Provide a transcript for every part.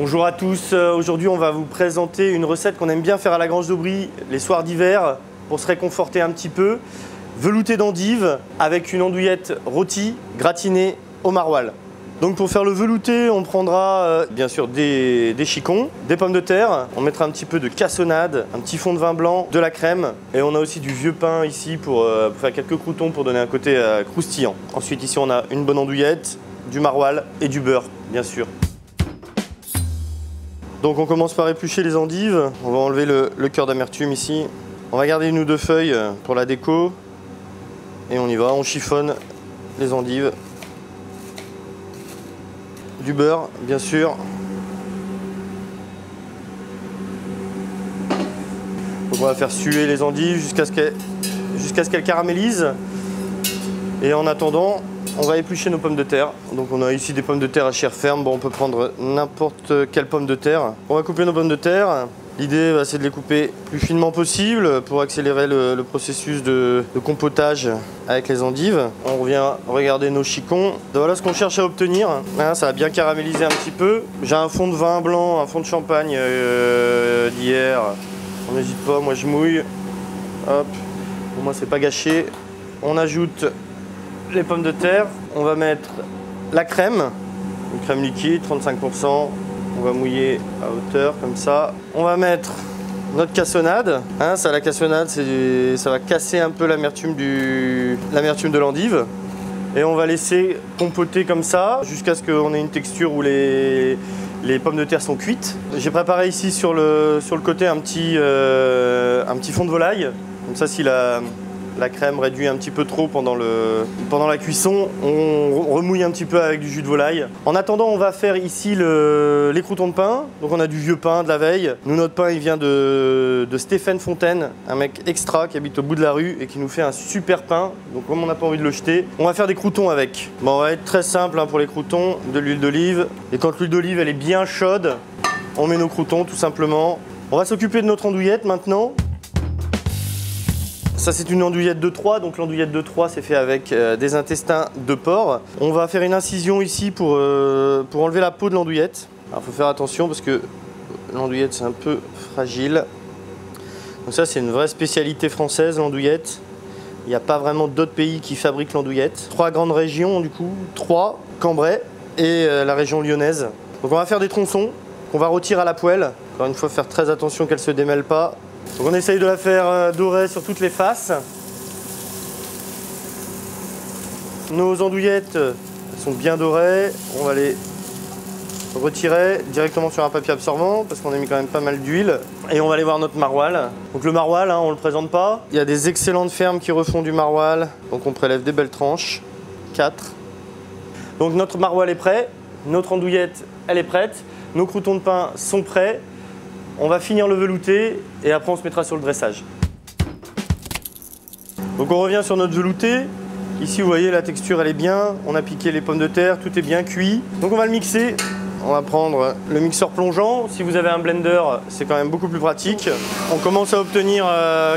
Bonjour à tous, aujourd'hui on va vous présenter une recette qu'on aime bien faire à la Grange d'Aubry les soirs d'hiver pour se réconforter un petit peu. Velouté d'endive avec une andouillette rôtie gratinée au maroilles. Donc pour faire le velouté, on prendra bien sûr des chicons, des pommes de terre, on mettra un petit peu de cassonade, un petit fond de vin blanc, de la crème et on a aussi du vieux pain ici pour faire quelques croûtons pour donner un côté croustillant. Ensuite ici on a une bonne andouillette, du maroilles et du beurre bien sûr. Donc on commence par éplucher les endives, on va enlever le cœur d'amertume ici. On va garder une ou deux feuilles pour la déco et on y va, on chiffonne les endives. Du beurre, bien sûr. Donc on va faire suer les endives jusqu'à ce qu'elles caramélisent. Et en attendant, on va éplucher nos pommes de terre. Donc on a ici des pommes de terre à chair ferme. Bon, on peut prendre n'importe quelle pomme de terre. On va couper nos pommes de terre. L'idée, c'est de les couper le plus finement possible pour accélérer le processus de compotage avec les endives. On revient regarder nos chicons. Voilà ce qu'on cherche à obtenir. Ça va bien caraméliser un petit peu. J'ai un fond de vin blanc, un fond de champagne d'hier. On n'hésite pas, moi je mouille. Hop, pour moi c'est pas gâché. On ajoute les pommes de terre. On va mettre la crème, une crème liquide, 35%. On va mouiller à hauteur comme ça. On va mettre notre cassonade. La cassonade, ça va casser un peu l'amertume de l'endive. Et on va laisser compoter comme ça jusqu'à ce qu'on ait une texture où les pommes de terre sont cuites. J'ai préparé ici sur le côté un petit fond de volaille. Comme ça, si la crème réduit un petit peu trop pendant la cuisson, on remouille un petit peu avec du jus de volaille. En attendant, on va faire ici les croûtons de pain. Donc on a du vieux pain de la veille. Nous, notre pain, il vient de Stéphane Fontaine, un mec extra qui habite au bout de la rue et qui nous fait un super pain. Donc comme on n'a pas envie de le jeter, on va faire des croûtons avec. Bon, on va être très simple pour les croûtons, de l'huile d'olive. Et quand l'huile d'olive elle est bien chaude, on met nos croûtons tout simplement. On va s'occuper de notre andouillette maintenant. Ça c'est une andouillette de 3, donc l'andouillette de 3 c'est fait avec des intestins de porc. On va faire une incision ici pour enlever la peau de l'andouillette. Alors il faut faire attention parce que l'andouillette c'est un peu fragile. Donc ça c'est une vraie spécialité française, l'andouillette. Il n'y a pas vraiment d'autres pays qui fabriquent l'andouillette. 3 grandes régions du coup, 3, Cambrai et la région lyonnaise. Donc on va faire des tronçons qu'on va rôtir à la poêle. Encore une fois faire très attention qu'elle ne se démêle pas. Donc on essaye de la faire dorer sur toutes les faces. Nos andouillettes sont bien dorées. On va les retirer directement sur un papier absorbant parce qu'on a mis quand même pas mal d'huile. Et on va aller voir notre maroilles. Donc le maroilles, on ne le présente pas. Il y a des excellentes fermes qui refont du maroilles. Donc on prélève des belles tranches. 4. Donc notre maroilles est prêt. Notre andouillette, elle est prête. Nos croûtons de pain sont prêts. On va finir le velouté et après on se mettra sur le dressage. Donc on revient sur notre velouté. Ici vous voyez la texture elle est bien. On a piqué les pommes de terre, tout est bien cuit. Donc on va le mixer. On va prendre le mixeur plongeant. Si vous avez un blender, c'est quand même beaucoup plus pratique. On commence à obtenir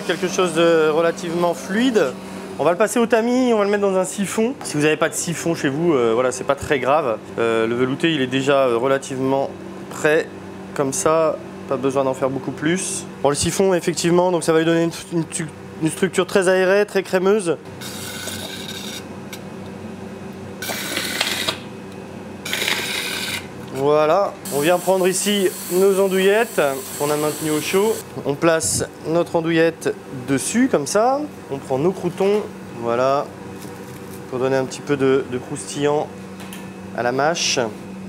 quelque chose de relativement fluide. On va le passer au tamis, on va le mettre dans un siphon. Si vous n'avez pas de siphon chez vous, voilà, c'est pas très grave. Le velouté il est déjà relativement prêt comme ça. Pas besoin d'en faire beaucoup plus. Bon, le siphon, effectivement, donc ça va lui donner une structure très aérée, très crémeuse. Voilà, on vient prendre ici nos andouillettes qu'on a maintenues au chaud. On place notre andouillette dessus, comme ça. On prend nos croûtons, voilà, pour donner un petit peu de croustillant à la mâche.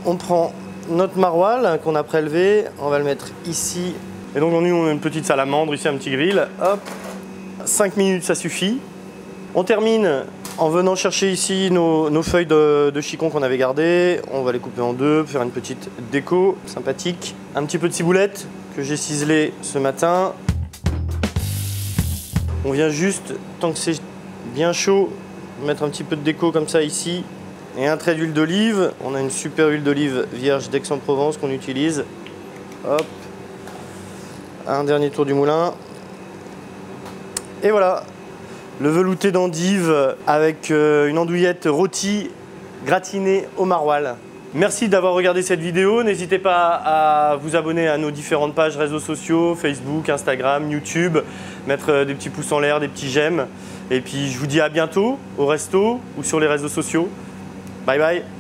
On prend notre maroilles qu'on a prélevé, on va le mettre ici. Et donc nous on a une petite salamandre, ici un petit grill. Hop, 5 minutes ça suffit. On termine en venant chercher ici nos feuilles de chicon qu'on avait gardées. On va les couper en deux, faire une petite déco sympathique. Un petit peu de ciboulette que j'ai ciselé ce matin. On vient juste, tant que c'est bien chaud, mettre un petit peu de déco comme ça ici. Et un trait d'huile d'olive. On a une super huile d'olive vierge d'Aix-en-Provence qu'on utilise. Hop. Un dernier tour du moulin. Et voilà. Le velouté d'endive avec une andouillette rôtie gratinée au maroilles. Merci d'avoir regardé cette vidéo. N'hésitez pas à vous abonner à nos différentes pages réseaux sociaux, Facebook, Instagram, YouTube, mettre des petits pouces en l'air, des petits j'aime. Et puis je vous dis à bientôt au resto ou sur les réseaux sociaux. Bye bye.